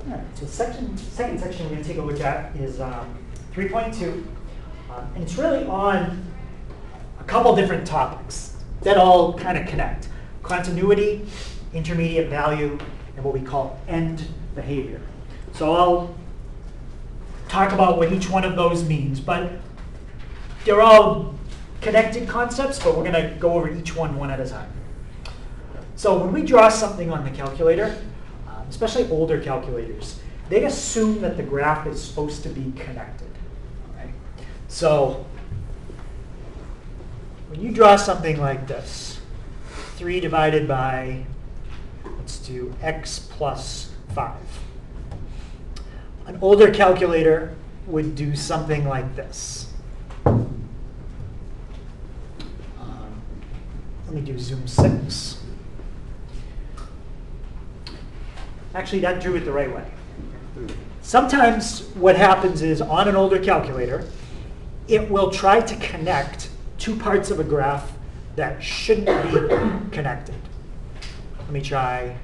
All right, so second section we're going to take a look at is 3.2. And it's really on a couple different topics that all kind of connect. Continuity, intermediate value, and what we call end behavior. So I'll talk about what each one of those means, but they're all connected concepts, but we're going to go over each one at a time. So when we draw something on the calculator, especially older calculators, they assume that the graph is supposed to be connected. Right? So when you draw something like this, 3 divided by, let's do x plus 5. An older calculator would do something like this. Let me do zoom 6. Actually, that drew it the right way. Sometimes what happens is on an older calculator, it will try to connect two parts of a graph that shouldn't be connected. Let me try.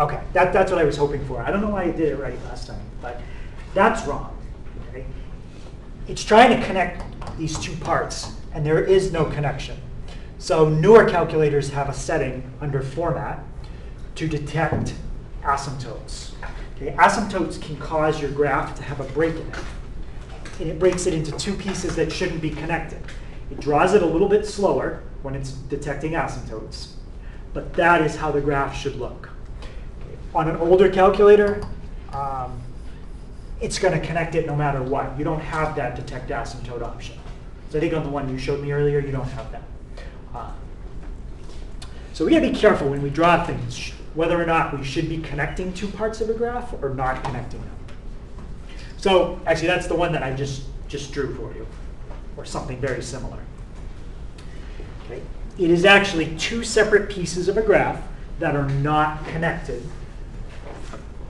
OK, that's what I was hoping for. I don't know why I did it right last time, but that's wrong. Okay? It's trying to connect these two parts, and there is no connection. So newer calculators have a setting under Format to detect asymptotes. Okay, asymptotes can cause your graph to have a break in it. And it breaks it into two pieces that shouldn't be connected. It draws it a little bit slower when it's detecting asymptotes, but that is how the graph should look. Okay, on an older calculator, it's going to connect it no matter what. You don't have that detect asymptote option. So I think on the one you showed me earlier, you don't have that. So we got to be careful when we draw things, whether or not we should be connecting two parts of a graph or not connecting them. So actually, that's the one that I just drew for you, or something very similar. Okay. It is actually two separate pieces of a graph that are not connected.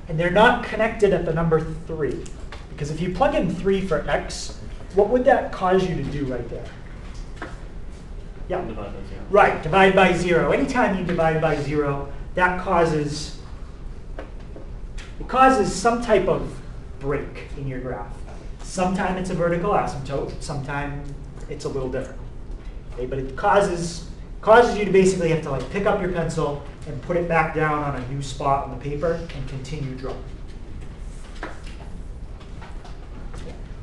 And they're not connected at the number 3. Because if you plug in 3 for x, what would that cause you to do right there? Yeah. Divide by 0. Right, divide by 0. Anytime you divide by 0, that causes some type of break in your graph. Sometimes it's a vertical asymptote, sometimes it's a little different. Okay, but it causes you to basically have to like pick up your pencil and put it back down on a new spot on the paper and continue drawing.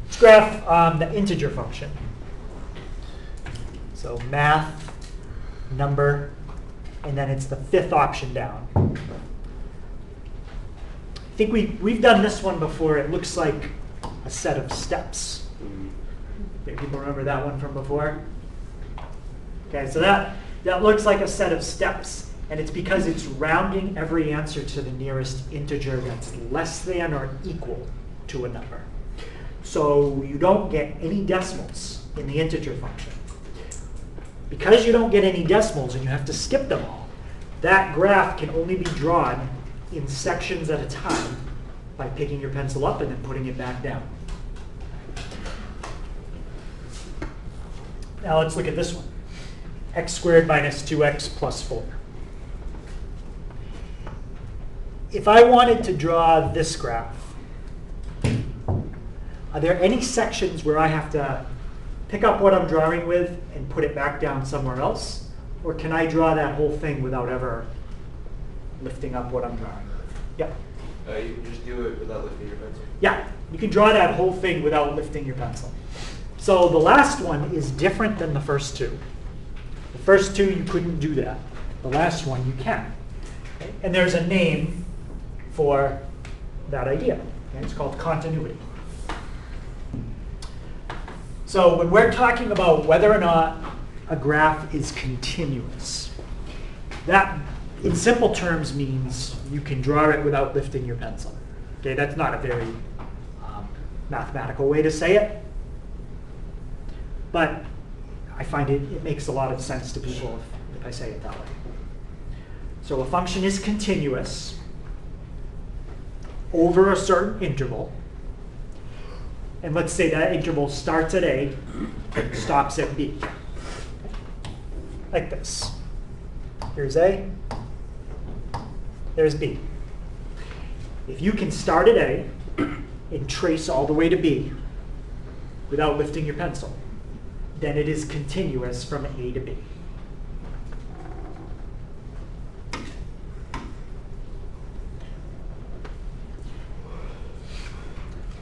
Let's graph the integer function. So math, number, and then it's the 5th option down. I think we've done this one before. It looks like a set of steps. Okay, people remember that one from before? Okay, so that looks like a set of steps, and it's because it's rounding every answer to the nearest integer that's less than or equal to a number. So you don't get any decimals in the integer function. Because you don't get any decimals and you have to skip them all, that graph can only be drawn in sections at a time by picking your pencil up and then putting it back down. Now let's look at this one. X squared minus 2x plus 4. If I wanted to draw this graph, are there any sections where I have to pick up what I'm drawing with and put it back down somewhere else? Or can I draw that whole thing without ever lifting up what I'm drawing with? Yeah? You can just do it without lifting your pencil. Yeah, you can draw that whole thing without lifting your pencil. So the last one is different than the first two. The first two, you couldn't do that. The last one, you can. Okay? And there's a name for that idea. Okay? It's called continuity. So when we're talking about whether or not a graph is continuous, that in simple terms means you can draw it without lifting your pencil. Okay, that's not a very mathematical way to say it, but I find it makes a lot of sense to people if I say it that way. So a function is continuous over a certain interval. And let's say that interval starts at A, stops at B. Like this. Here's A, there's B. If you can start at A and trace all the way to B without lifting your pencil, then it is continuous from A to B.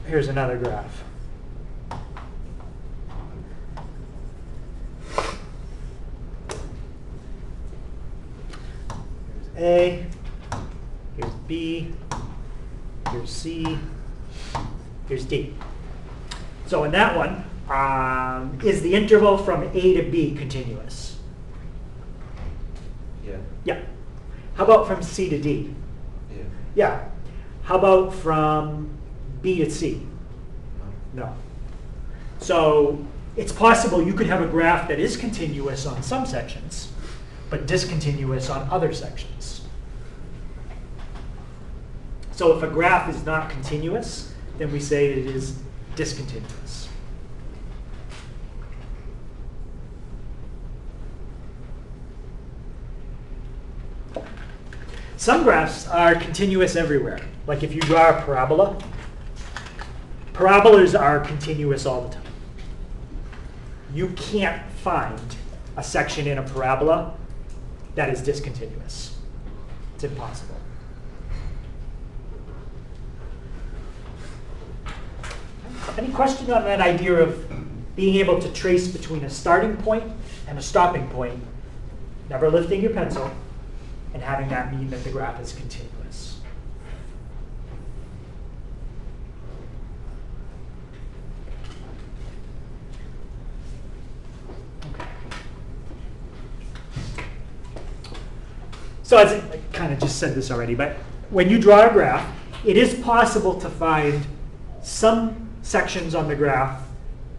Here's another graph. Here's A, here's B, here's C, here's D. So in that one, is the interval from A to B continuous? Yeah. Yeah. How about from C to D? Yeah. Yeah. How about from B to C? No. So it's possible you could have a graph that is continuous on some sections, but discontinuous on other sections. So if a graph is not continuous, then we say it is discontinuous. Some graphs are continuous everywhere. Like if you draw a parabola, parabolas are continuous all the time. You can't find a section in a parabola that is discontinuous. It's impossible. Any question on that idea of being able to trace between a starting point and a stopping point, never lifting your pencil, and having that mean that the graph is continuous? Okay. So as I kind of just said this already, but when you draw a graph, it is possible to find some sections on the graph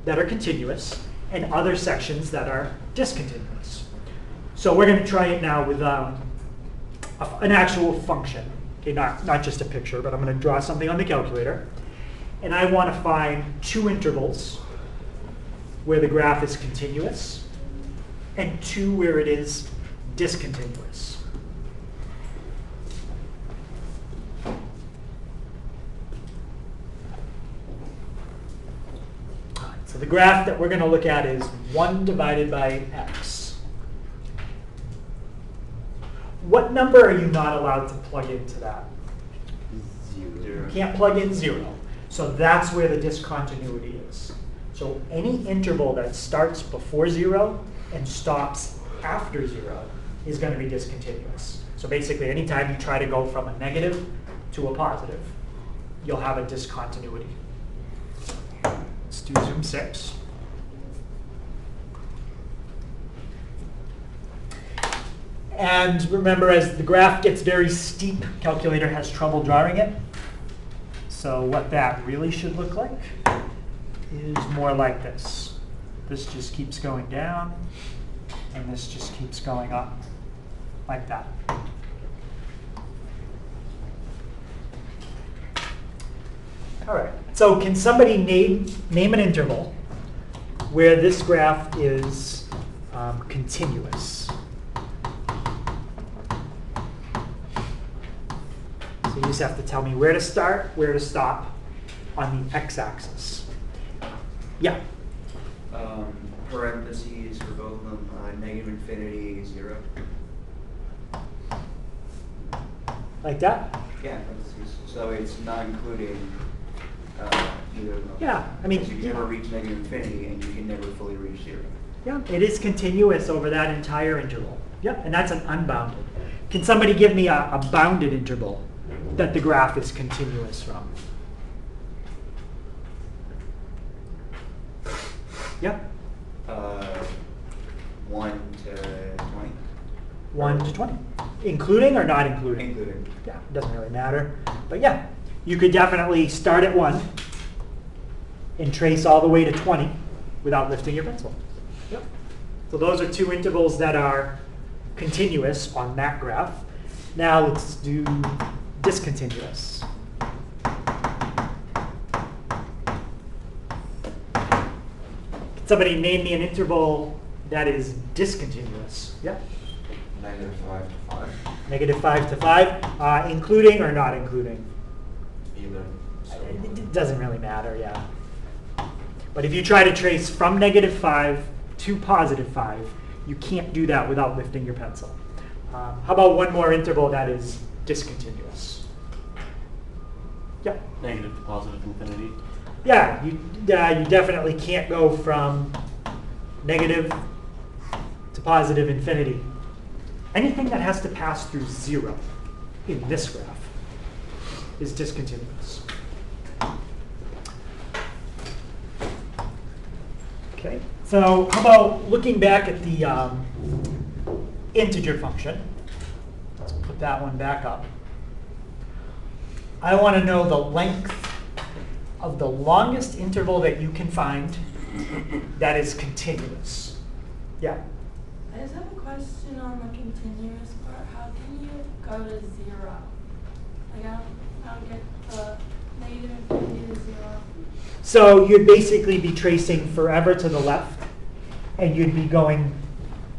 that are continuous and other sections that are discontinuous. So we're going to try it now with an actual function. Okay, not just a picture, but I'm going to draw something on the calculator. And I want to find two intervals where the graph is continuous and two where it is discontinuous. So the graph that we're going to look at is 1 divided by x. What number are you not allowed to plug into that? 0. You can't plug in 0. So that's where the discontinuity is. So any interval that starts before 0 and stops after 0 is going to be discontinuous. So basically, anytime you try to go from a negative to a positive, you'll have a discontinuity. Let's do zoom 6. And remember, as the graph gets very steep, calculator has trouble drawing it. So what that really should look like is more like this. This just keeps going down, and this just keeps going up, like that. All right, so can somebody name an interval where this graph is continuous? So you just have to tell me where to start, where to stop on the x-axis. Yeah? Parentheses for both of them, negative infinity, 0. Like that? Yeah, parentheses. So that way it's not including either of them. Yeah, I mean, Because you can never reach negative infinity and you can never fully reach 0. Yeah, it is continuous over that entire interval. Yep, and that's an unbounded. Can somebody give me a bounded interval that the graph is continuous from? Yep. 1 to 20. 1 to 20. Including or not including? Including. Yeah, it doesn't really matter. But yeah, you could definitely start at 1 and trace all the way to 20 without lifting your pencil. Yep. So those are two intervals that are continuous on that graph. Now let's do discontinuous. Can somebody name me an interval that is discontinuous? Yeah. -5 to 5. -5 to 5, including or not including? either. So It doesn't really matter, yeah. But if you try to trace from -5 to +5, you can't do that without lifting your pencil. How about one more interval that is discontinuous? Yeah. Negative to positive infinity. Yeah, you definitely can't go from negative to positive infinity. Anything that has to pass through 0 in this graph is discontinuous. Okay, so how about looking back at the integer function? Let's put that one back up. I want to know the length of the longest interval that you can find that is continuous. Yeah. I just have a question on the continuous part. How can you go to 0? Like I don't get the negative infinity to 0. So you'd basically be tracing forever to the left, and you'd be going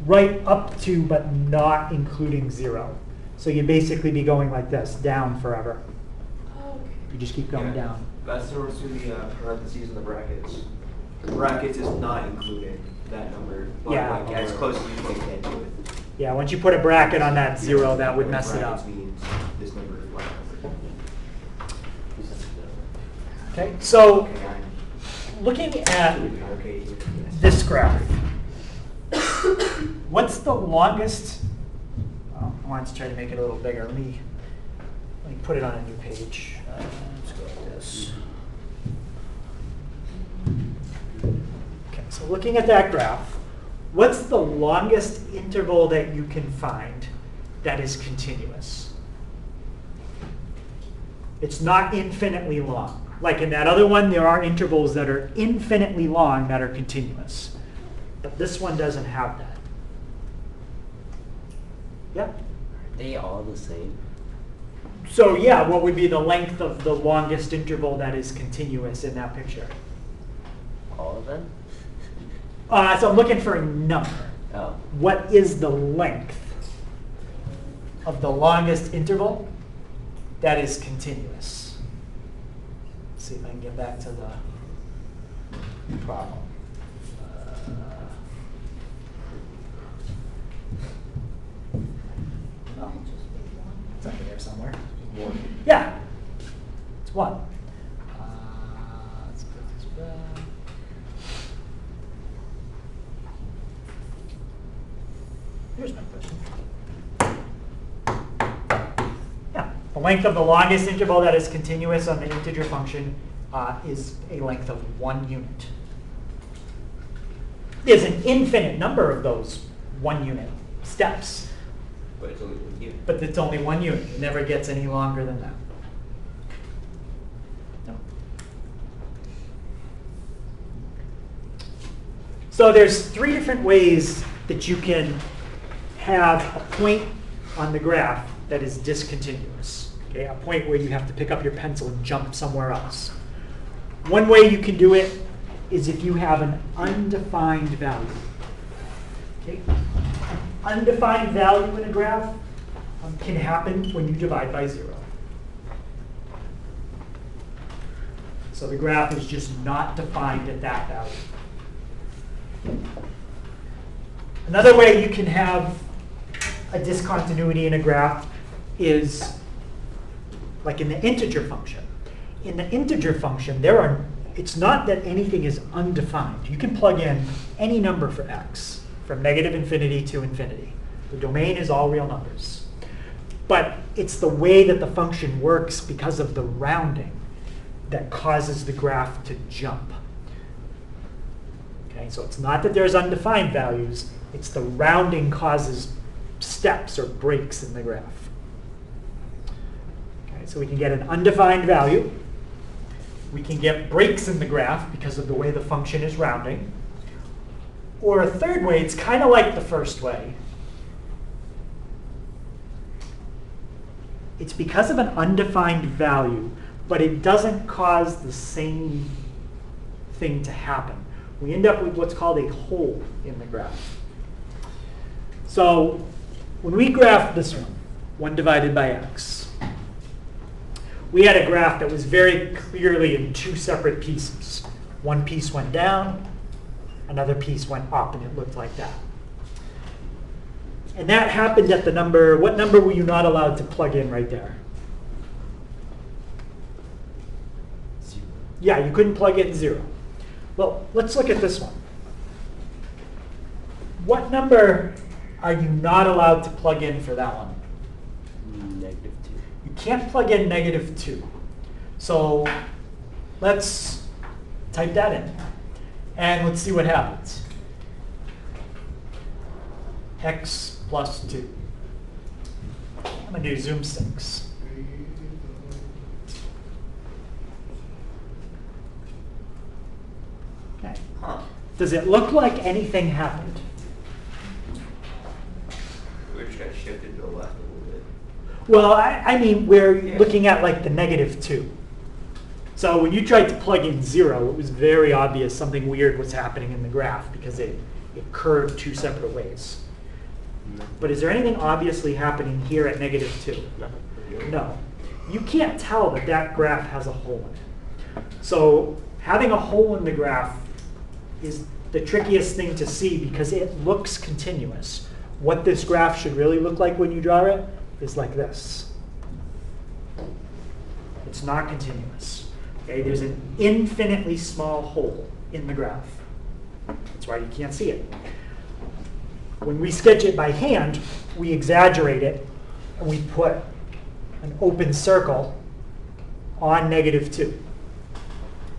right up to, but not including 0. So you'd basically be going like this, down forever. Oh, okay. You just keep going Yeah. down. That's the to the parentheses and the brackets. Brackets is not including that number. But Yeah. like as close as you can get to it. Yeah, once you put a bracket on that 0, that would mess it up. Brackets means this number is what number. Okay, so Okay, looking at okay. this graph, what's the longest? Oh, I want to try to make it a little bigger. Let me put it on a new page. Let's go like this. Okay, so looking at that graph, what's the longest interval that you can find that is continuous? It's not infinitely long. Like in that other one, there are intervals that are infinitely long that are continuous. But this one doesn't have that. Yeah? Are they all the same? So yeah, what would be the length of the longest interval that is continuous in that picture? All of them? So I'm looking for a number. Oh. What is the length of the longest interval that is continuous? Let's see if I can get back to the problem. Oh, it's under there somewhere. Yeah, it's 1. Let's put this back. Here's my question. Yeah, the length of the longest interval that is continuous on the integer function is a length of 1 unit. There's an infinite number of those 1 unit steps, But it's only 1 unit. but it's only 1 unit. It never gets any longer than that. No. So there's 3 different ways that you can have a point on the graph that is discontinuous. Okay, a point where you have to pick up your pencil and jump somewhere else. One way you can do it is if you have an undefined value. Okay? An undefined value in a graph can happen when you divide by 0. So the graph is just not defined at that value. Another way you can have a discontinuity in a graph is like in the integer function. In the integer function, it's not that anything is undefined. You can plug in any number for x, from negative infinity to infinity. The domain is all real numbers. But it's the way that the function works because of the rounding that causes the graph to jump. Okay, so it's not that there's undefined values, it's the rounding causes steps or breaks in the graph. Okay, so we can get an undefined value. We can get breaks in the graph because of the way the function is rounding. Or a third way, it's kind of like the first way. It's because of an undefined value, but it doesn't cause the same thing to happen. We end up with what's called a hole in the graph. So when we graph this one, 1 divided by x, we had a graph that was very clearly in two separate pieces. One piece went down, another piece went up, and it looked like that. And that happened at the number, what number were you not allowed to plug in right there? 0. Yeah, you couldn't plug in 0. Well, let's look at this one. What number are you not allowed to plug in for that one? -2. You can't plug in -2. So let's type that in. And let's see what happens. X plus 2. I'm going to do zoom 6. Okay. Huh. Does it look like anything happened? We just got shifted to the left a little bit. Well, I mean, we're looking at like the -2. So when you tried to plug in 0, it was very obvious something weird was happening in the graph because it curved two separate ways. But is there anything obviously happening here at -2? No. You can't tell that that graph has a hole in it. So having a hole in the graph is the trickiest thing to see because it looks continuous. What this graph should really look like when you draw it is like this. It's not continuous. Okay, there's an infinitely small hole in the graph. That's why you can't see it. When we sketch it by hand, we exaggerate it and we put an open circle on -2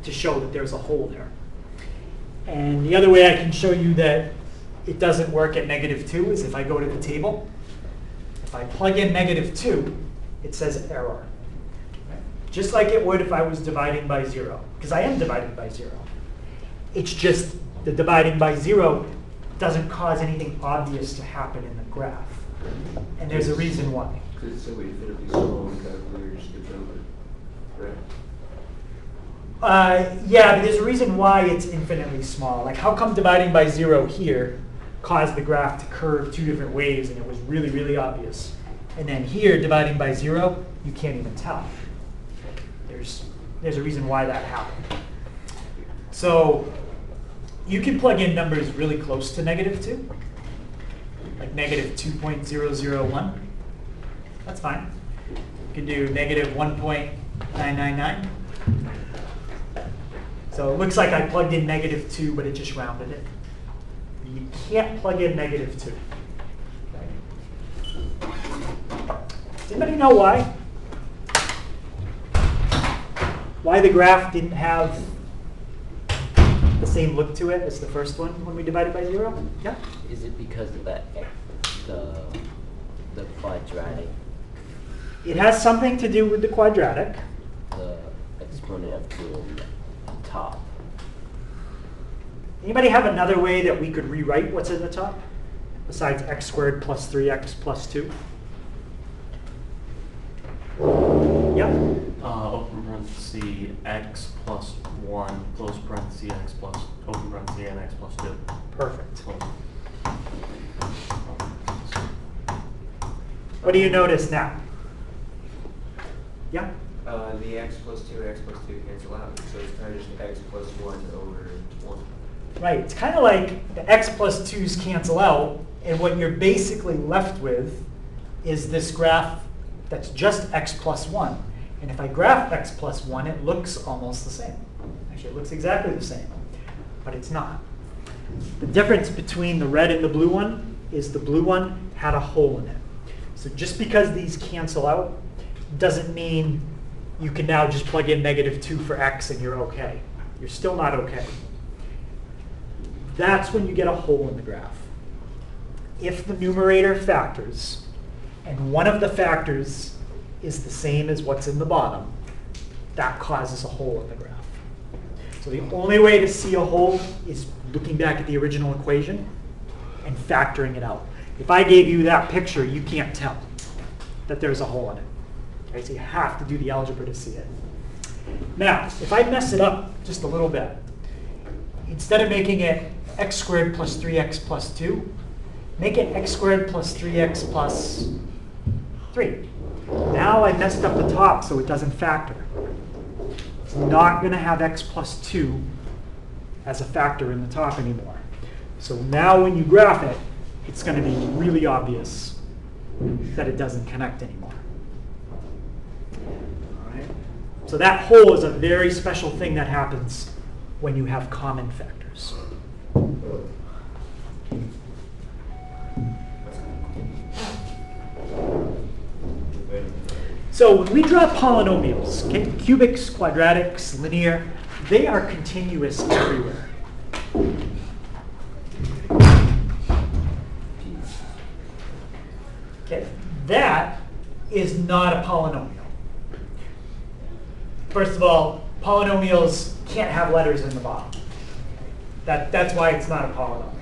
to show that there's a hole there. And the other way I can show you that it doesn't work at -2 is if I go to the table. If I plug in -2, it says error. Just like it would if I was dividing by 0, because I am dividing by 0. It's just the dividing by 0 doesn't cause anything obvious to happen in the graph. And there's a reason why. Because it's so infinitely small, the calculator just gets over it, right? Yeah, but there's a reason why it's infinitely small. Like, how come dividing by 0 here caused the graph to curve two different ways and it was really, really obvious? And then here, dividing by 0, you can't even tell. There's a reason why that happened. So you can plug in numbers really close to -2, like -2.001. That's fine. You can do -1.999. So it looks like I plugged in -2, but it just rounded it. You can't plug in -2. Okay. Does anybody know why? Why the graph didn't have the same look to it as the first one when we divided by 0? Yeah? Is it because of that the quadratic, It has something to do with the quadratic. the exponent of 2 on the top? Anybody have another way that we could rewrite what's at the top besides x squared plus 3x plus 2? Yeah? Open parenthesis x plus 1, close parenthesis x plus, open parenthesis and x plus 2. Perfect. Close. What do you notice now? Yeah? The x plus 2 and x plus 2 cancel out, so it's kind of just x plus 1 over 1. Right, it's kind of like the x plus 2's cancel out, and what you're basically left with is this graph that's just x plus 1. And if I graph x plus 1, it looks almost the same. Actually, it looks exactly the same, but it's not. The difference between the red and the blue one is the blue one had a hole in it. So just because these cancel out doesn't mean you can now just plug in -2 for x and you're okay. You're still not okay. That's when you get a hole in the graph. If the numerator factors and one of the factors is the same as what's in the bottom, that causes a hole in the graph. So the only way to see a hole is looking back at the original equation and factoring it out. If I gave you that picture, you can't tell that there's a hole in it. Okay, so you have to do the algebra to see it. Now, if I mess it up just a little bit, instead of making it x squared plus 3x plus 2, make it x squared plus 3x plus 3. Now I messed up the top so it doesn't factor. It's not going to have x plus 2 as a factor in the top anymore. So now when you graph it, it's going to be really obvious that it doesn't connect anymore. All right? So that hole is a very special thing that happens when you have common factors. So when we draw polynomials, okay, cubics, quadratics, linear, they are continuous everywhere. Okay, that is not a polynomial. First of all, polynomials can't have letters in the bottom. That's why it's not a polynomial.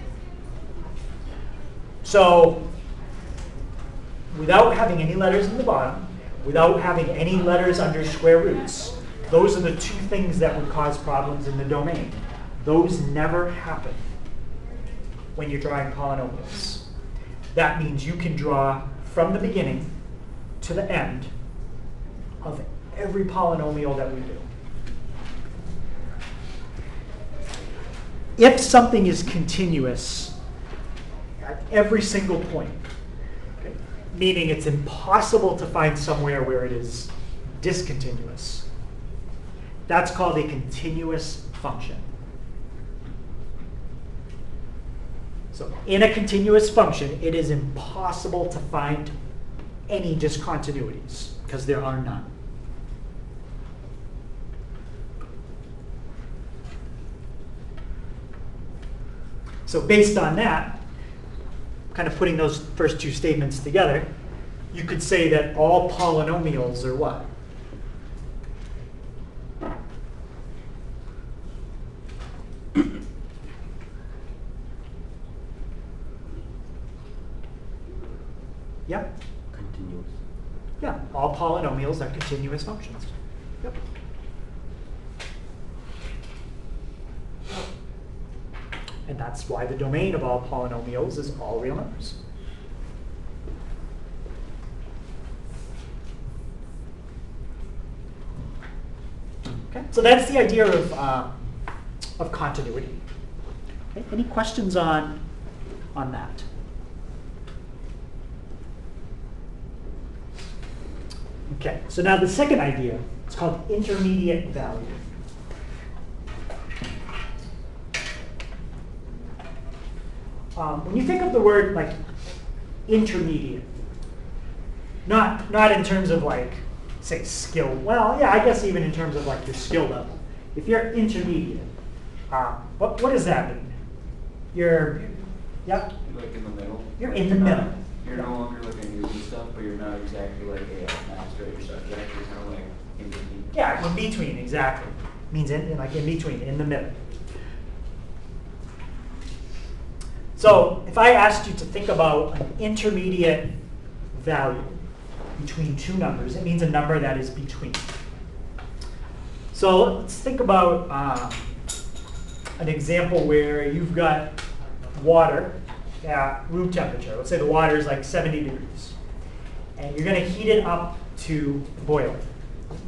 So without having any letters in the bottom, without having any letters under square roots, those are the two things that would cause problems in the domain. Those never happen when you're drawing polynomials. That means you can draw from the beginning to the end of every polynomial that we do. If something is continuous at every single point, okay, meaning it's impossible to find somewhere where it is discontinuous, that's called a continuous function. So in a continuous function, it is impossible to find any discontinuities because there are none. So based on that, kind of putting those first two statements together, you could say that all polynomials are what? Yep. Continuous. Yeah, all polynomials are continuous functions. Yep. And that's why the domain of all polynomials is all real numbers. Okay, so that's the idea of continuity. Okay, any questions on that? Okay, so now the second idea is called intermediate value. When you think of the word like intermediate, not in terms of like, say, skill. Well, yeah, I guess even in terms of like your skill level. If you're intermediate, what does that mean? You're, yeah, You're like in the middle. you're in the middle. You're no longer like a newbie stuff, but you're not exactly like a master at your subject. You're kind of like in between. Yeah, in between, exactly. Means like in between, in the middle. So if I asked you to think about an intermediate value between two numbers, it means a number that is between. So let's think about an example where you've got water at room temperature. Let's say the water is like 70 degrees. And you're going to heat it up to boiling,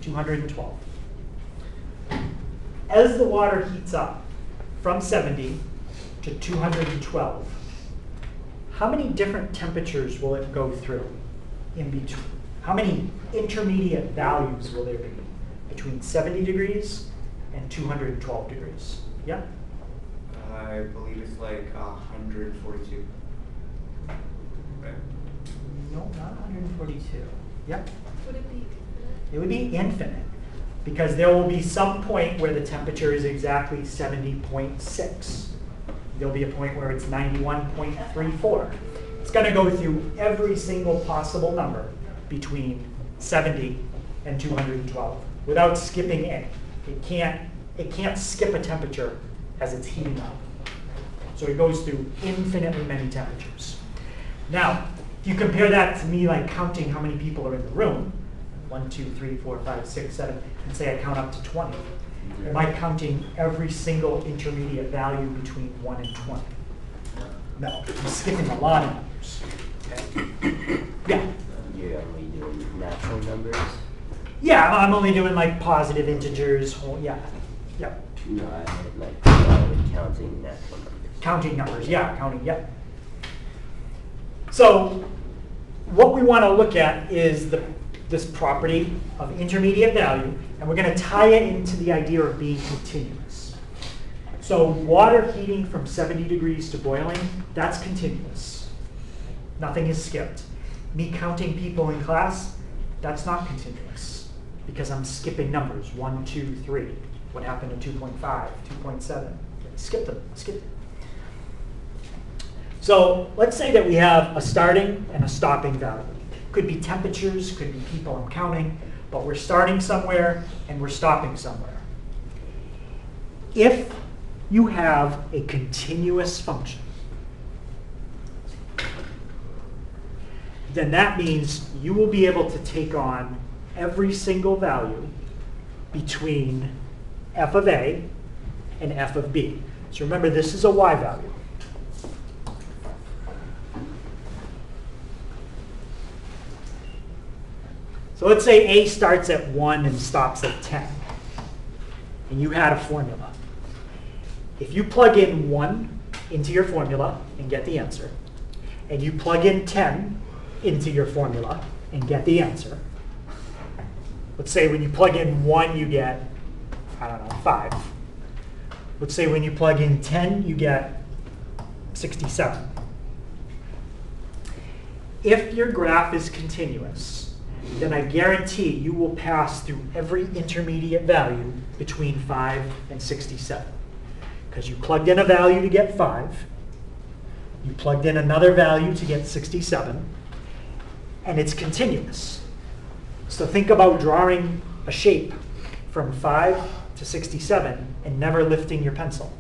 212. As the water heats up from 70 to 212, how many different temperatures will it go through in between? How many intermediate values will there be between 70 degrees and 212 degrees? Yeah? I believe it's like 142. Right. No, not 142. Yeah? Would it be infinite? It would be infinite because there will be some point where the temperature is exactly 70.6. There'll be a point where it's 91.34. It's going to go through every single possible number between 70 and 212 without skipping any. It can't skip a temperature as it's heating up. So it goes through infinitely many temperatures. Now, if you compare that to me like counting how many people are in the room, 1, 2, 3, 4, 5, 6, 7, and say I count up to 20. Am I counting every single intermediate value between 1 and 20? No, I'm skipping a lot of numbers. Okay. Yeah. You're only doing natural whole numbers? Yeah, I'm only doing like positive integers, whole, yeah. Yep. No, I meant like counting natural numbers. Counting numbers, yeah, counting, yep. So what we want to look at is this property of intermediate value, and we're going to tie it into the idea of being continuous. So water heating from 70 degrees to boiling, that's continuous. Nothing is skipped. Me counting people in class, that's not continuous because I'm skipping numbers, 1, 2, 3. What happened to 2.5, 2.7? Skip them, skip them. So let's say that we have a starting and a stopping value. Could be temperatures, could be people I'm counting, but we're starting somewhere and we're stopping somewhere. If you have a continuous function, then that means you will be able to take on every single value between f of a and f of b. So remember, this is a y value. So let's say a starts at 1 and stops at 10. And you had a formula. If you plug in 1 into your formula and get the answer, and you plug in 10 into your formula and get the answer, let's say when you plug in 1, you get, I don't know, 5. Let's say when you plug in 10, you get 67. If your graph is continuous, then I guarantee you will pass through every intermediate value between 5 and 67. Because you plugged in a value to get 5, you plugged in another value to get 67, and it's continuous. So think about drawing a shape from 5 to 67 and never lifting your pencil.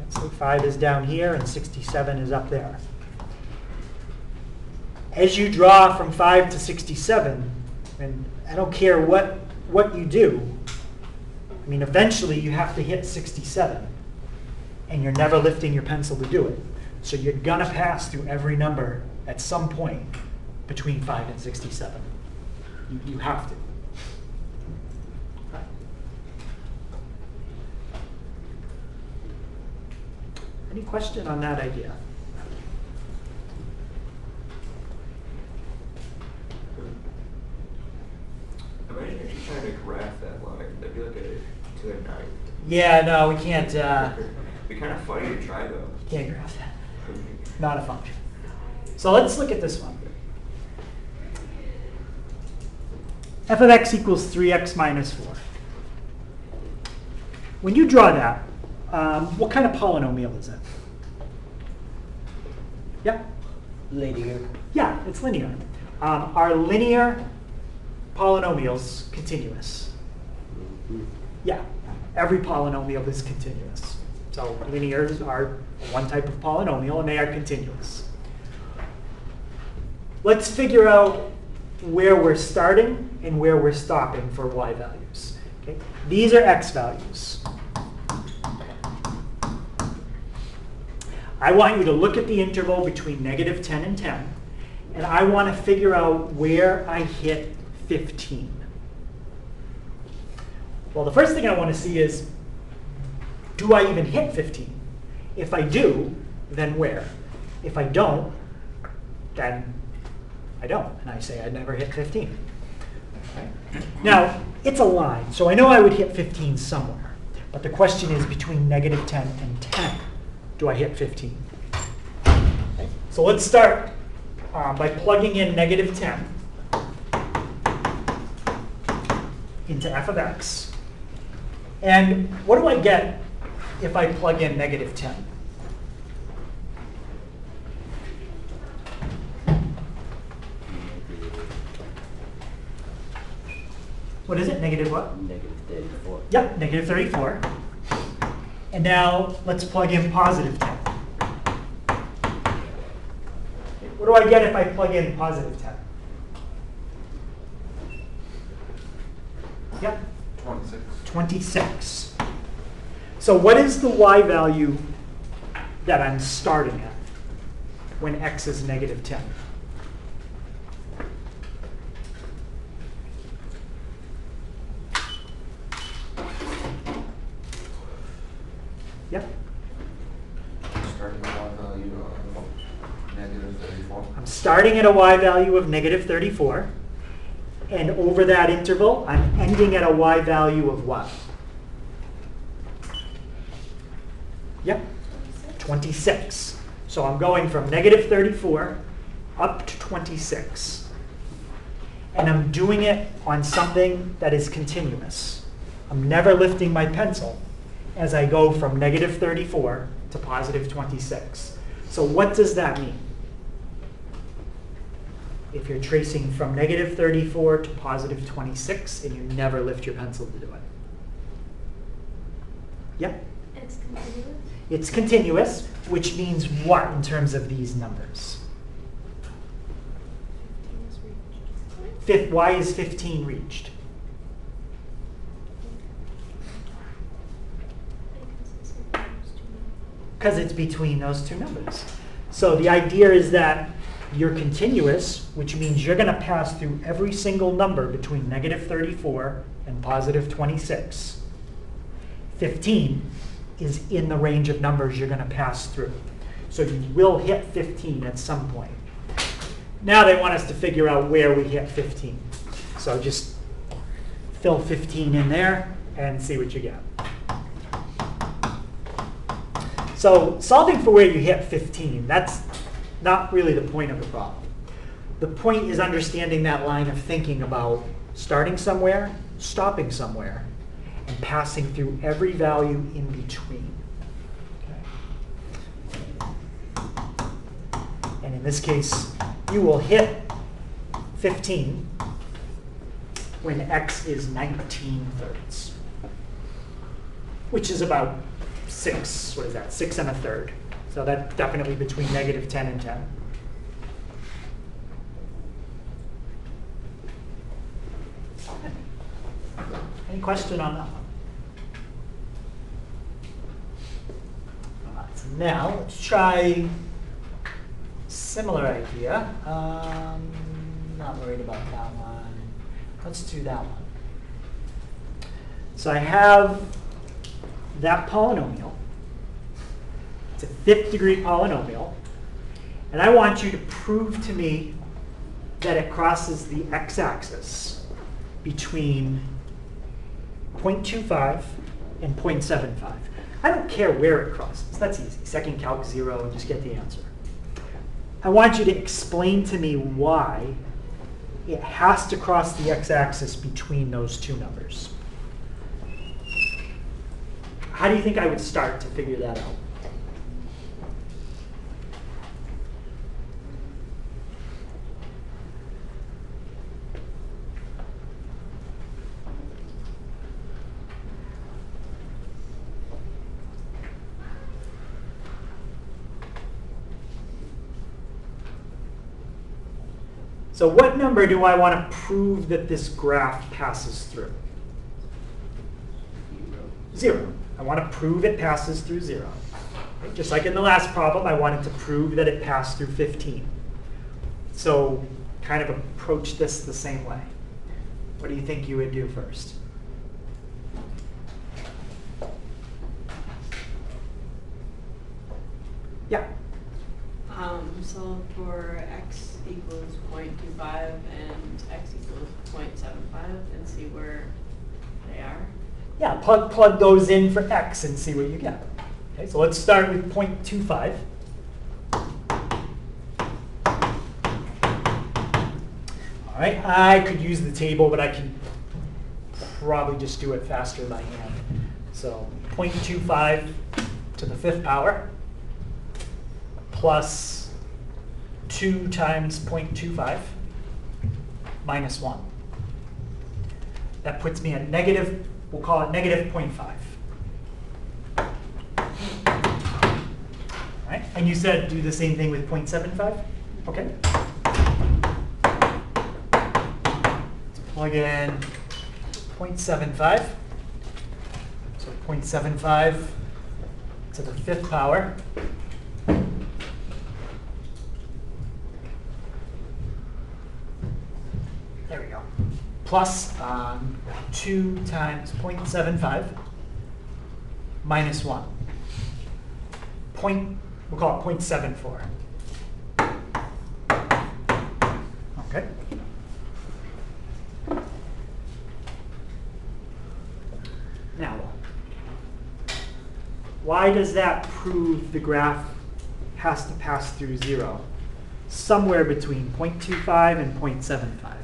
Let's say 5 is down here and 67 is up there. As you draw from 5 to 67, and I don't care what you do, I mean, eventually you have to hit 67, and you're never lifting your pencil to do it. So you're going to pass through every number at some point between 5 and 67. You have to. Any question on that idea? Imagine if you're trying to graph that line. That'd be like a 2 and 9. Yeah, no, we can't. It'd be kind of funny to try though. Can't graph that. Not a function. So let's look at this one. F of x equals 3x minus 4. When you draw that, what kind of polynomial is it? Yeah? Linear. Yeah, it's linear. Are linear polynomials continuous? Yeah, every polynomial is continuous. So linears are one type of polynomial and they are continuous. Let's figure out where we're starting and where we're stopping for y values. Okay? These are x values. I want you to look at the interval between -10 and 10, and I want to figure out where I hit 15. Well, the first thing I want to see is, do I even hit 15? If I do, then where? If I don't, then I don't, and I say I never hit 15. Okay? Now, it's a line, so I know I would hit 15 somewhere. But the question is between -10 and 10, do I hit 15? Okay? So let's start by plugging in -10 into f of x. And what do I get if I plug in -10? What is it? Negative what? -34. Yep, -34. And now let's plug in +10. What do I get if I plug in +10? Yep. 26. 26. So what is the y value that I'm starting at when x is -10? Yep. Starting with one value of -34. I'm starting at a y value of -34, and over that interval, I'm ending at a y value of what? Yep, 26. So I'm going from -34 up to 26. And I'm doing it on something that is continuous. I'm never lifting my pencil as I go from -34 to +26. So what does that mean? If you're tracing from -34 to +26 and you never lift your pencil to do it. Yep. It's continuous. It's continuous, which means what in terms of these numbers? Why is 15 reached? Because it's between those two numbers. So the idea is that you're continuous, which means you're going to pass through every single number between -34 and +26. 15 is in the range of numbers you're going to pass through. So you will hit 15 at some point. Now they want us to figure out where we hit 15. So just fill 15 in there and see what you get. So solving for where you hit 15, that's not really the point of the problem. The point is understanding that line of thinking about starting somewhere, stopping somewhere, and passing through every value in between. Okay. And in this case, you will hit 15 when x is 19/3, which is about 6, what is that, 6 1/3. So that's definitely between -10 and 10. Any question on that one? All right, so now let's try similar idea. Not worried about that one. Let's do that one. So I have that polynomial. It's a 5th degree polynomial. And I want you to prove to me that it crosses the x-axis between 0.25 and 0.75. I don't care where it crosses. That's easy. Second calc 0 and just get the answer. I want you to explain to me why it has to cross the x-axis between those two numbers. How do you think I would start to figure that out? So what number do I want to prove that this graph passes through? 0. I want to prove it passes through 0. Okay, just like in the last problem, I wanted to prove that it passed through 15. So kind of approach this the same way. What do you think you would do first? Yeah. So for x equals 0.25 and x equals 0.75 and see where they are. Yeah, plug those in for x and see what you get. Okay, so let's start with 0.25. All right, I could use the table, but I can probably just do it faster by hand. So 0.25 to the 5th power plus 2 times 0.25 minus 1. That puts me at negative, we'll call it negative 0.5. All right, and you said do the same thing with 0.75? Okay. Let's plug in 0.75. So 0.75 to the 5th power. There we go. Plus 2 times 0.75 minus 1. we'll call it 0.74. Okay. Now, why does that prove the graph has to pass through 0? Somewhere between 0.25 and 0.75.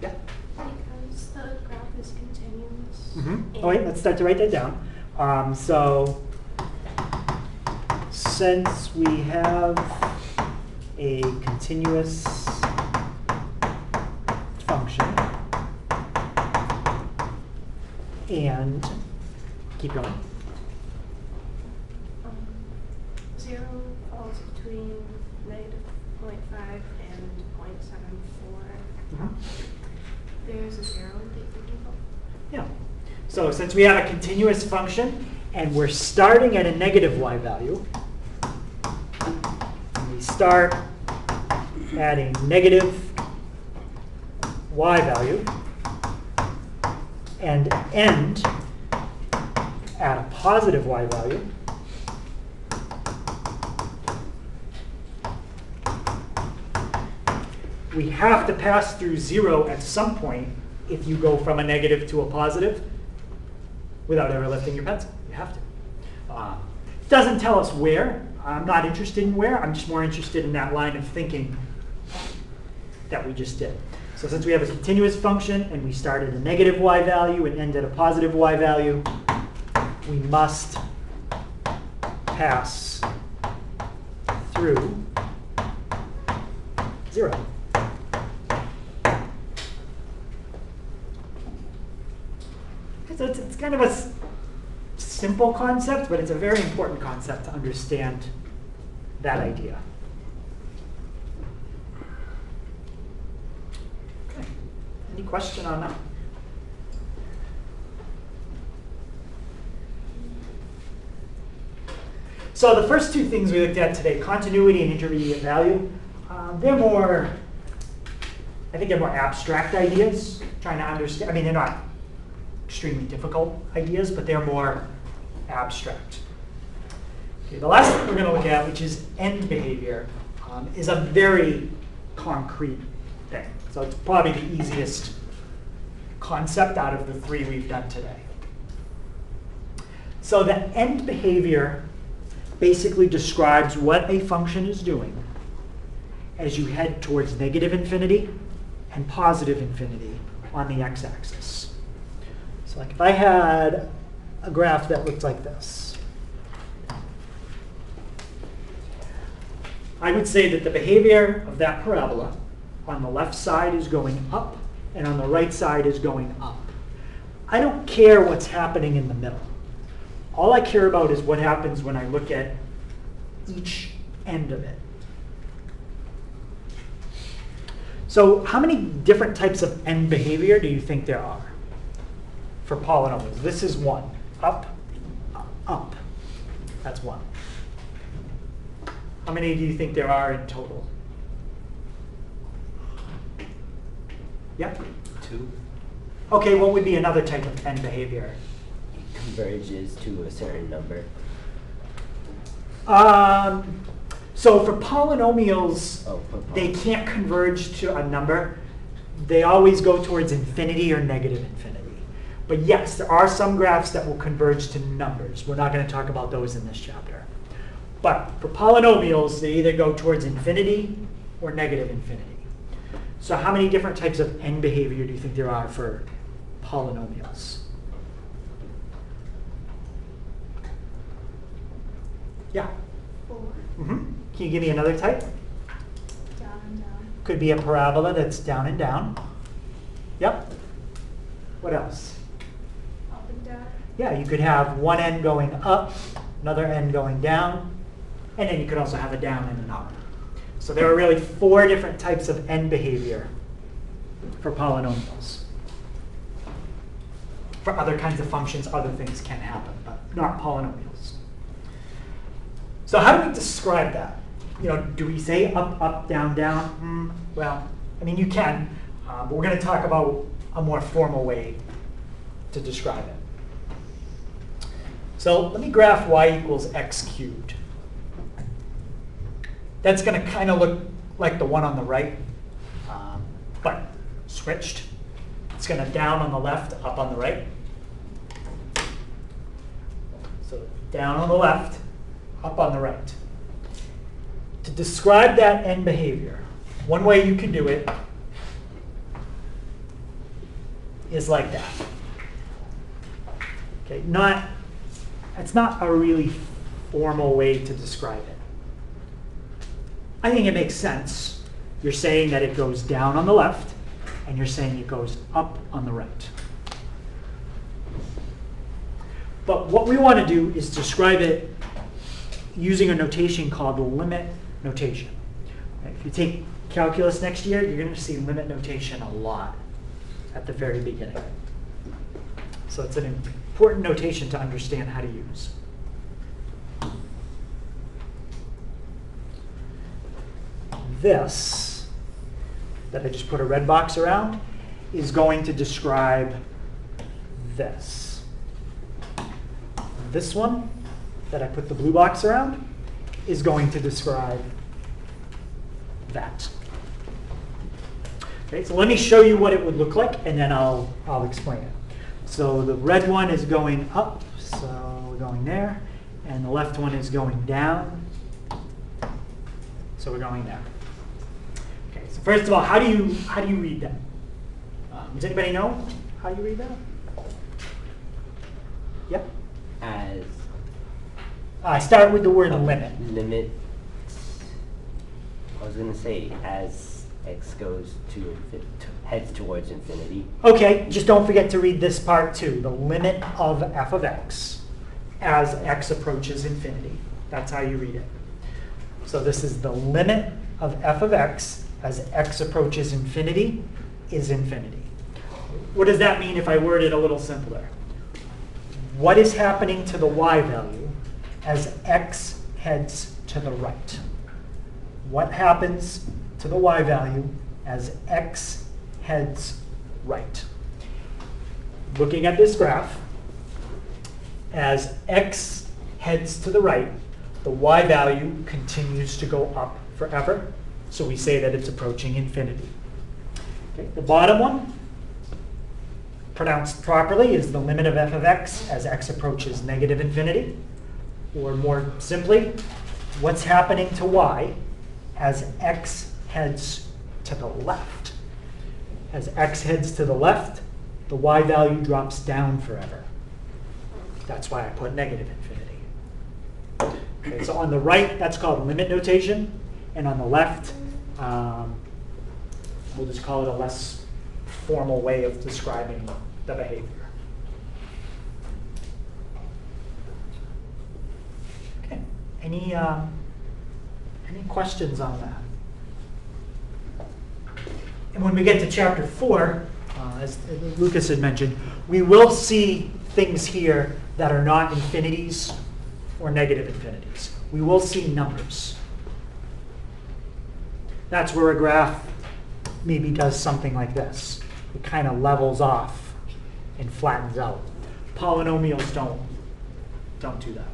Yeah? Because the graph is continuous. Oh wait, let's start to write that down. So, since we have a continuous function, and keep going. 0 falls between -0.5 and 0.74. There's a 0 that you can go. Yeah. So since we have a continuous function and we're starting at a negative y value, and we start at a negative y value and end at a positive y value, we have to pass through 0 at some point if you go from a negative to a positive without ever lifting your pencil. You have to. It doesn't tell us where. I'm not interested in where. I'm just more interested in that line of thinking that we just did. So since we have a continuous function and we start at a negative y value and end at a positive y value, we must pass through 0. So it's kind of a simple concept, but it's a very important concept to understand that idea. Okay. Any question on that? So the first two things we looked at today, continuity and intermediate value, they're more, I think they're more abstract ideas, trying to understand. I mean, they're not extremely difficult ideas, but they're more abstract. Okay, the last thing we're going to look at, which is end behavior, is a very concrete thing. So it's probably the easiest concept out of the three we've done today. So the end behavior basically describes what a function is doing as you head towards negative infinity and positive infinity on the x-axis. So like if I had a graph that looked like this, I would say that the behavior of that parabola on the left side is going up and on the right side is going up. I don't care what's happening in the middle. All I care about is what happens when I look at each end of it. So how many different types of end behavior do you think there are for polynomials? This is one. Up, up. That's one. How many do you think there are in total? Yeah? 2 Okay, what would be another type of end behavior? converges to a certain number. So for polynomials, Oh, for they poly- can't converge to a number. They always go towards infinity or negative infinity. But yes, there are some graphs that will converge to numbers. We're not going to talk about those in this chapter. But for polynomials, they either go towards infinity or negative infinity. So how many different types of end behavior do you think there are for polynomials? Yeah. 4. Can you give me another type? Down and down. Could be a parabola that's down and down. Yep. What else? Up and down. Yeah, you could have one end going up, another end going down, and then you could also have a down and an up. So there are really 4 different types of end behavior for polynomials. For other kinds of functions, other things can happen, but not polynomials. So how do we describe that? You know, do we say up, up, down, down? Well, I mean, you can, but we're going to talk about a more formal way to describe it. So let me graph y equals x cubed. That's going to kind of look like the one on the right, but switched. It's going to down on the left, up on the right. So down on the left, up on the right. To describe that end behavior, one way you can do it is like that. Okay, it's not a really formal way to describe it. I think it makes sense. You're saying that it goes down on the left, and you're saying it goes up on the right. But what we want to do is describe it using a notation called the limit notation. If you take calculus next year, you're going to see limit notation a lot at the very beginning. So it's an important notation to understand how to use. This, that I just put a red box around, is going to describe this. This one, that I put the blue box around, is going to describe that. Okay, so let me show you what it would look like, and then I'll explain it. So the red one is going up, so we're going there, and the left one is going down, so we're going there. Okay, so first of all, how do you read that? Does anybody know how you read that? Yep. As I start with the word limit. limit, I was gonna say as x goes heads towards infinity. Okay, just don't forget to read this part too. The limit of f of x as x approaches infinity. That's how you read it. So this is the limit of f of x as x approaches infinity is infinity. What does that mean if I word it a little simpler? What is happening to the y value as x heads to the right? What happens to the y value as x heads right? Looking at this graph, as x heads to the right, the y value continues to go up forever. So we say that it's approaching infinity. Okay, the bottom one, pronounced properly, is the limit of f of x as x approaches negative infinity. Or more simply, what's happening to y as x heads to the left? As x heads to the left, the y value drops down forever. That's why I put negative infinity. Okay, so on the right, that's called limit notation. And on the left, we'll just call it a less formal way of describing the behavior. Okay, any questions on that? And when we get to chapter 4, as Lucas had mentioned, we will see things here that are not infinities or negative infinities. We will see numbers. That's where a graph maybe does something like this. It kind of levels off and flattens out. Polynomials don't do that.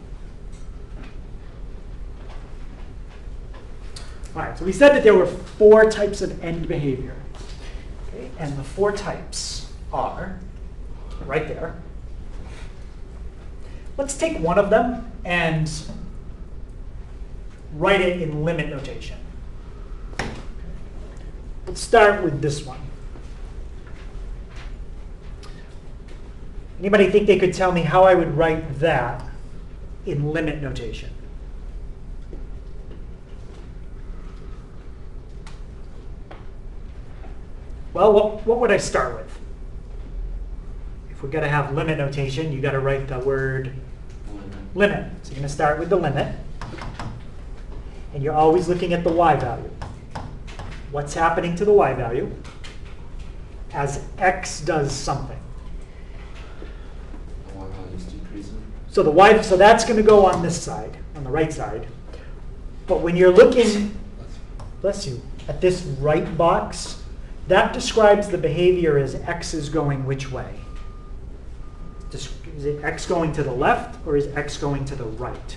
All right, so we said that there were 4 types of end behavior. Okay, and the 4 types are right there. Let's take one of them and write it in limit notation. Let's start with this one. Anybody think they could tell me how I would write that in limit notation? Well, what would I start with? If we're going to have limit notation, you got to write the word limit. So you're going to start with the limit. And you're always looking at the y value. What's happening to the y value as x does something? The y value is decreasing. So that's going to go on this side, on the right side. But when you're looking, bless you, at this right box, that describes the behavior as x is going which way? Is it x going to the left or is x going to the right?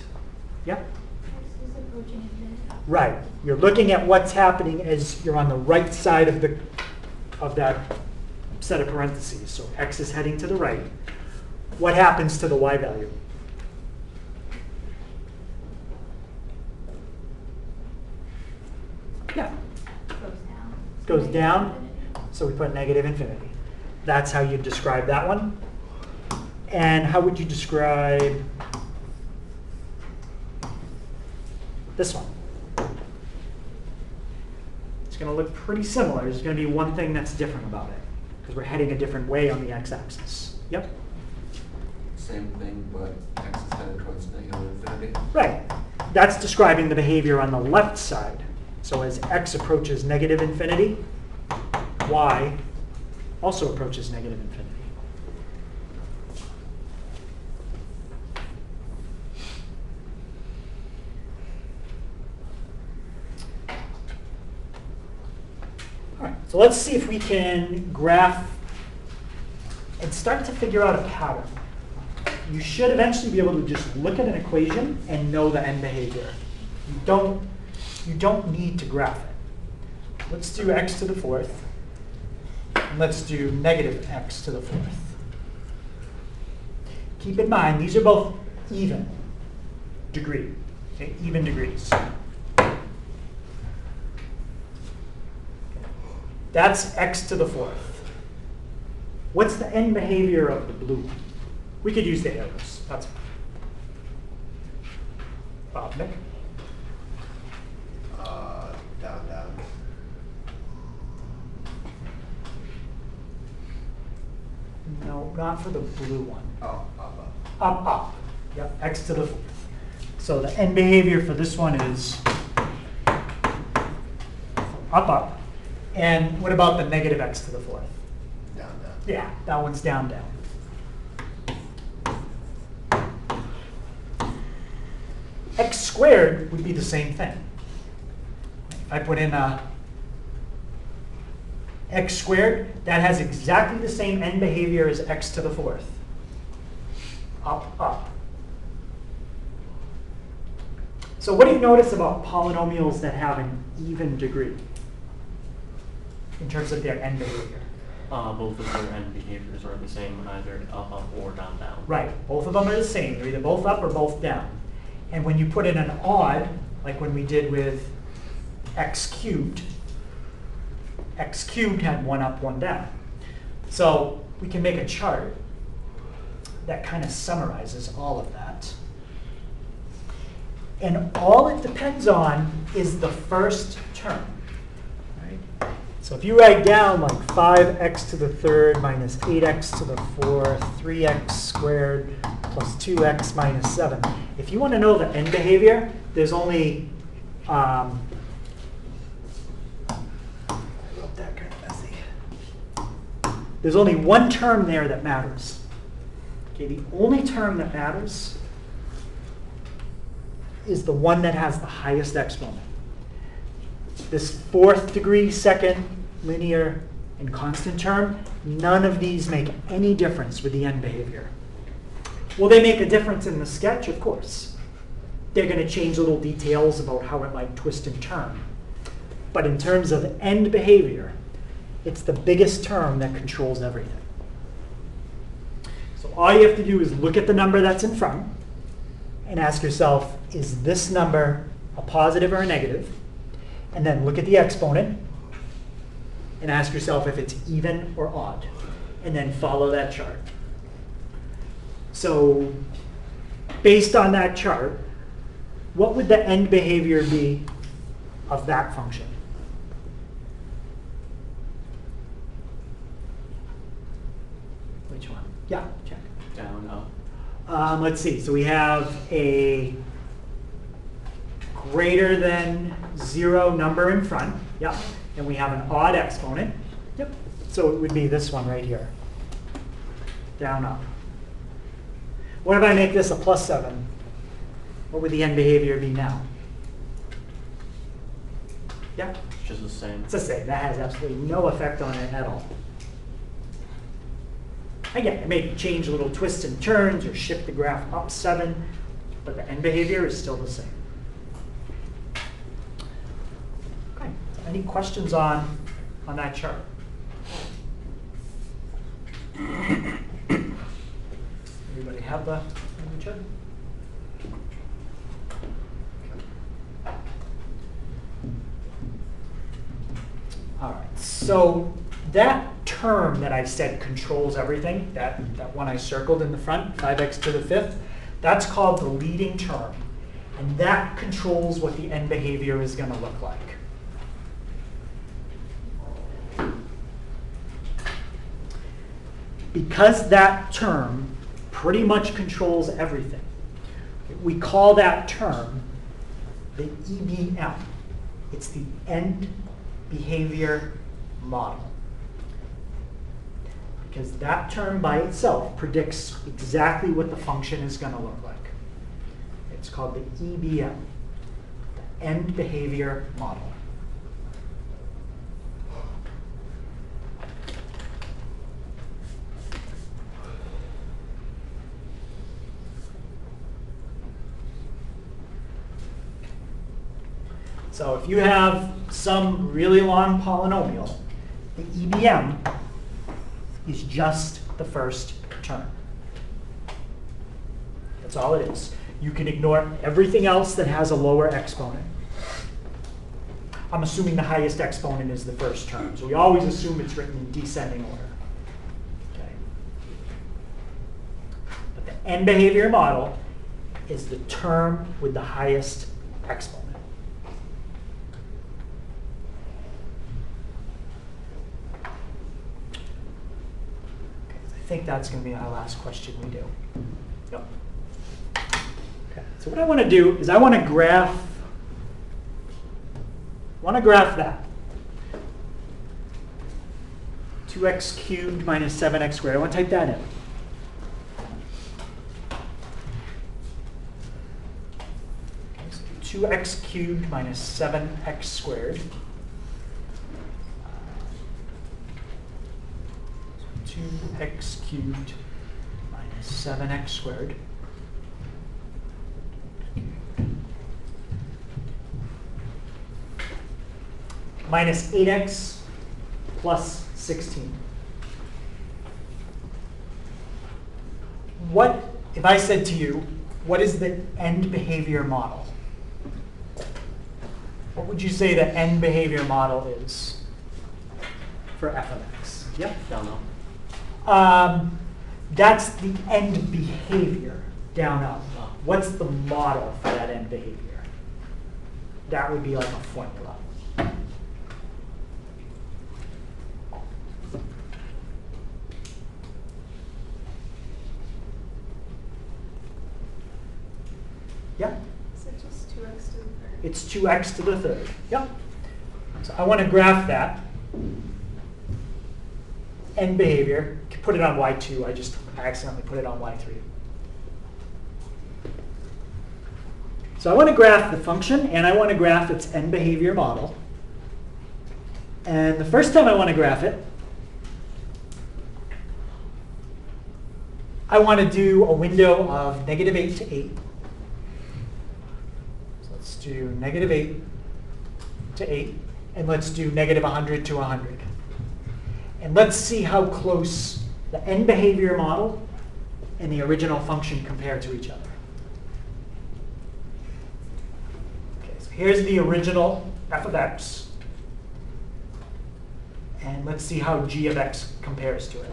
Yeah? X is approaching infinity. Right. You're looking at what's happening as you're on the right side of that set of parentheses. So x is heading to the right. What happens to the y value? Yeah. Goes down. Goes down. Infinity. So we put negative infinity. That's how you describe that one. And how would you describe this one? It's going to look pretty similar. There's going to be one thing that's different about it because we're heading a different way on the x-axis. Yep. Same thing, but x is headed towards negative infinity. Right. That's describing the behavior on the left side. So as x approaches negative infinity, y also approaches negative infinity. All right, so let's see if we can graph and start to figure out a pattern. You should eventually be able to just look at an equation and know the end behavior. You don't need to graph it. Let's do x to the fourth. And let's do negative x to the fourth. Keep in mind, these are both even degree, okay, even degrees. That's x to the fourth. What's the end behavior of the blue one? We could use the arrows. That's fine. Bob, Nick? Down, down. No, not for the blue one. Oh, up. Up, up. Yep, x to the fourth. So the end behavior for this one is up, up. And what about the negative x to the fourth? Down, down. Yeah, that one's down, down. X squared would be the same thing. If I put in x squared, that has exactly the same end behavior as x to the fourth. Up, up. So what do you notice about polynomials that have an even degree in terms of their end behavior? Both of their end behaviors are the same, either up or down, down. Right, both of them are the same. They're either both up or both down. And when you put in an odd, like when we did with x cubed had one up, one down. So we can make a chart that kind of summarizes all of that. And all it depends on is the first term. Right? So if you write down like 5x to the third minus 8x to the fourth, 3x squared plus 2x minus 7. If you want to know the end behavior, there's only, I wrote that kind of messy. There's only one term there that matters. Okay, the only term that matters is the one that has the highest exponent. This fourth degree, second, linear, and constant term, none of these make any difference with the end behavior. Will they make a difference in the sketch? Of course. They're going to change little details about how it might twist and turn. But in terms of end behavior, it's the biggest term that controls everything. So all you have to do is look at the number that's in front and ask yourself, is this number a positive or a negative? And then look at the exponent and ask yourself if it's even or odd. And then follow that chart. So based on that chart, what would the end behavior be of that function? Which one? Yeah, check. Down, up. Let's see. So we have a greater than 0 number in front. Yep. And we have an odd exponent. Yep. So it would be this one right here. Down, up. What if I make this a plus 7? What would the end behavior be now? Yeah, It's just the same. it's the same. That has absolutely no effect on it at all. Again, it may change little twists and turns or shift the graph up 7, but the end behavior is still the same. Okay, any questions on that chart? Everybody have the chart? All right, so that term that I said controls everything, that one I circled in the front, 5x to the 5th, that's called the leading term. And that controls what the end behavior is going to look like. Because that term pretty much controls everything, we call that term the EBM. It's the end behavior model. Because that term by itself predicts exactly what the function is going to look like. It's called the EBM, the end behavior model. So if you have some really long polynomial, the EBM is just the first term. That's all it is. You can ignore everything else that has a lower exponent. I'm assuming the highest exponent is the first term. So we always assume it's written in descending order. Okay. But the end behavior model is the term with the highest exponent. I think that's going to be our last question we do. Yep. Okay. So what I want to do is I want to graph that. 2x cubed minus 7x squared. I want to type that in. Okay, so 2x cubed minus 7x squared. 2x cubed minus 7x squared minus 8x plus 16. What, if I said to you, what is the end behavior model? What would you say the end behavior model is for f of x? Yep. Don't know. That's the end behavior down up. What's the model for that end behavior? That would be like a formula. Yeah? Is it just 2x to the third? It's 2x to the third. Yep. So I want to graph that. End behavior. Put it on y2. I accidentally put it on y3. So I want to graph the function, and I want to graph its end behavior model. And the first time I want to graph it, I want to do a window of -8 to 8. So let's do -8 to 8, and let's do -100 to 100. And let's see how close the end behavior model and the original function compare to each other. Okay, so here's the original f of x. And let's see how g of x compares to it.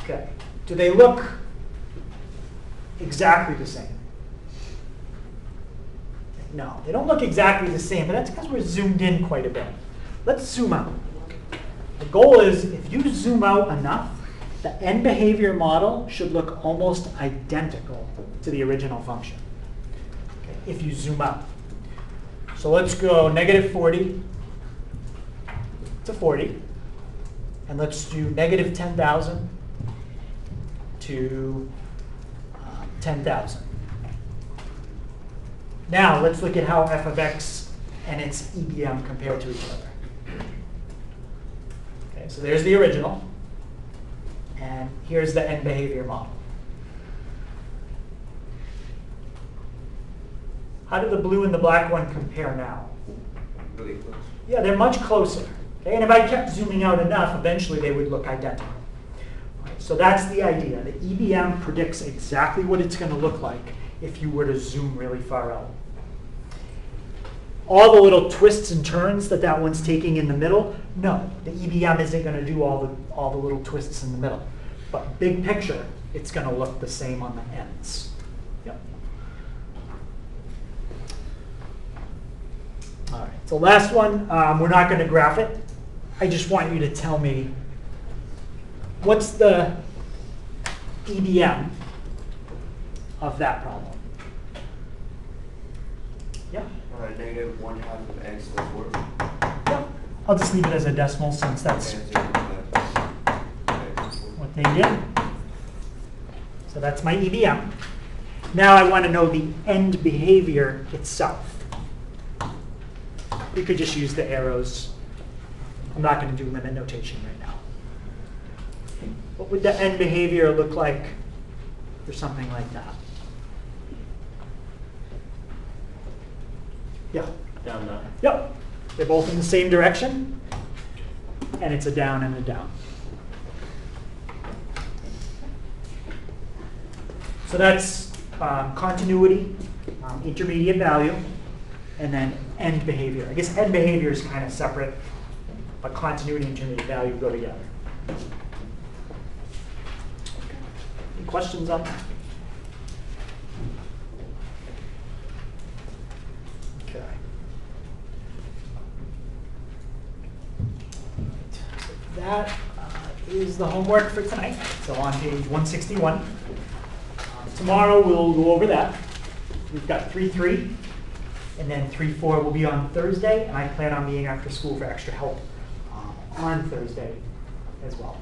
Okay, do they look exactly the same? No, they don't look exactly the same, but that's because we're zoomed in quite a bit. Let's zoom out. The goal is, if you zoom out enough, the end behavior model should look almost identical to the original function, okay, if you zoom out. So let's go -40 to 40, and let's do -10,000 to 10,000. Now let's look at how f of x and its EBM compare to each other. so there's the original. And here's the end behavior model. How do the blue and the black one compare now? Really close. Yeah, they're much closer. Okay? And if I kept zooming out enough, eventually they would look identical. All right, so that's the idea. The EBM predicts exactly what it's going to look like if you were to zoom really far out. All the little twists and turns that that one's taking in the middle, no, the EBM isn't going to do all the little twists in the middle. But big picture, it's going to look the same on the ends. Yep. All right, so last one, we're not going to graph it. I just want you to tell me what's the EBM of that problem. Yeah. Negative 1/2 of x plus 4. Yeah. I'll just leave it as a decimal since that's what they did. So that's my EBM. Now I want to know the end behavior itself. You could just use the arrows. I'm not going to do limit notation right now. What would the end behavior look like for something like that? Yeah. Down, down. Yep. They're both in the same direction, and it's a down and a down. So that's continuity, intermediate value, and then end behavior. I guess end behavior is kind of separate, but continuity and intermediate value go together. Any questions on that? Okay. So that is the homework for tonight. So on page 161. Tomorrow we'll go over that. We've got 3-3, and then 3-4 will be on Thursday, and I plan on being after school for extra help on Thursday as well.